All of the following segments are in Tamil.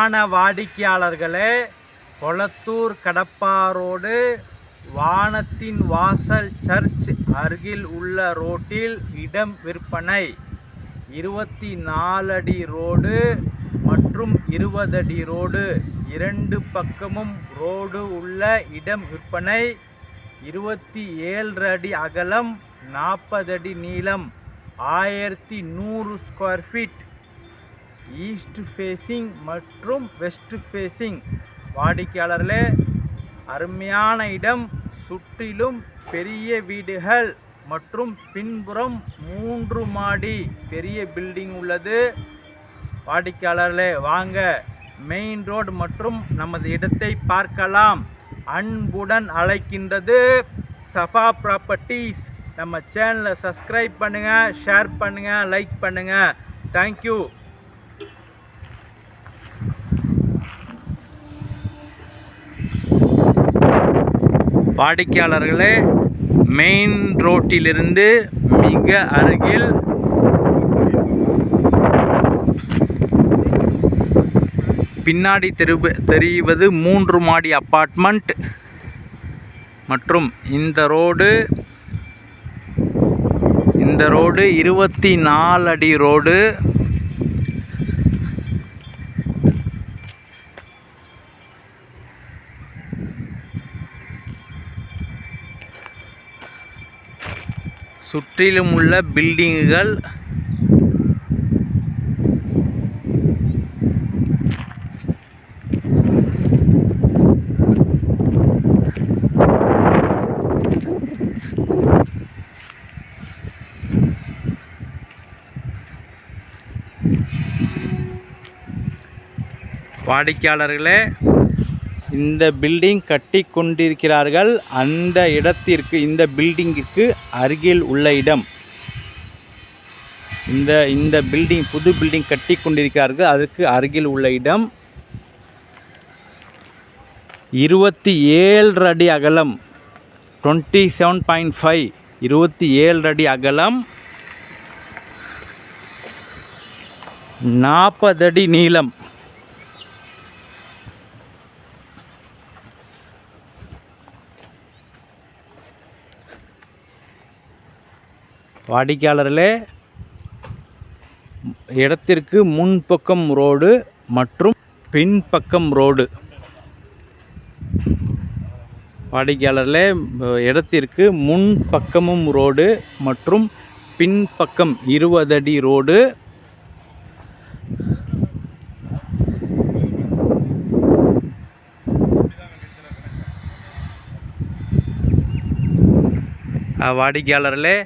அன்பான வாடிக்கையாளர்களே, கொளத்தூர் கடப்பாரோடு வானத்தின் வாசல் சர்ச் அருகில் உள்ள ரோட்டில் இடம் விற்பனை. 24 அடி ரோடு மற்றும் 20 அடி ரோடு, இரண்டு பக்கமும் ரோடு உள்ள இடம் விற்பனை. 27 அடி அகலம், 40 அடி நீளம், 1100 ஸ்கொயர் ஃபீட். ஈஸ்ட் ஃபேஸிங் மற்றும் வெஸ்ட் ஃபேஸிங். வாடிக்கையாளர்களே, அருமையான இடம். சுற்றிலும் பெரிய வீடுகள் மற்றும் பின்புறம் 3 மாடி பெரிய பில்டிங் உள்ளது. வாடிக்கையாளர்களே, வாங்க மெயின் ரோடு மற்றும் நமது இடத்தை பார்க்கலாம். அன்புடன் அழைக்கின்றது சஃபா ப்ராப்பர்ட்டிஸ். நம்ம சேனலை சப்ஸ்கிரைப் பண்ணுங்கள், ஷேர் பண்ணுங்கள், லைக் பண்ணுங்கள். தேங்க்யூ. வாடிக்கையாளர்களே, மெயின் ரோட்டிலிருந்து மிக அருகில் பின்னாடி தெரிவது 3 மாடி அப்பார்ட்மெண்ட் மற்றும் இந்த ரோடு 24 அடி ரோடு. சுற்றிலும் உள்ள பில்டிங்குகள் வாடிக்கையாளர்களே, இந்த பில்டிங் கட்டி கொண்டிருக்கிறார்கள். அந்த இடத்திற்கு, இந்த பில்டிங்கிற்கு அருகில் உள்ள இடம், இந்த பில்டிங், புது பில்டிங் கட்டி கொண்டிருக்கிறார்கள். அதுக்கு அருகில் உள்ள இடம் 27 அடி அகலம், 27.5, 27 அடி அகலம், 40 அடி நீளம். வாடிக்கையாளர்களே, இடத்திற்கு முன்பக்கம் ரோடு மற்றும் பின்பக்கம் ரோடு. வாடிக்கையாளர்களே, இடத்திற்கு முன்பக்கமும் ரோடு மற்றும் பின்பக்கம் 20 அடி ரோடு. வாடிக்கையாளர்களே,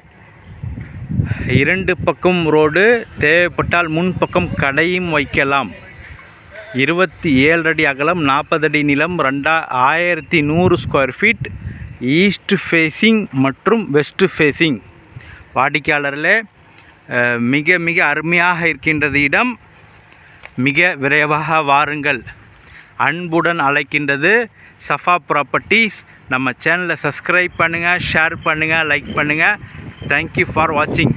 2 பக்கம் ரோடு, தேவைப்பட்டால் முன்பக்கம் கடையும் வைக்கலாம். 27 அடி அகலம், 40 அடி நீளம், 1100 ஸ்கொயர் ஃபீட். ஈஸ்ட் ஃபேஸிங் மற்றும் வெஸ்ட் ஃபேஸிங். வாடிக்கையாளர்களே, மிக மிக அருமையாக இருக்கின்றது இடம். மிக விரைவாக வாருங்கள். அன்புடன் அழைக்கின்றது சஃபா ப்ராப்பர்ட்டிஸ். நம்ம சேனலை சப்ஸ்கிரைப் பண்ணுங்கள், ஷேர் பண்ணுங்கள், லைக் பண்ணுங்கள். தேங்க்யூ ஃபார் வாட்சிங்.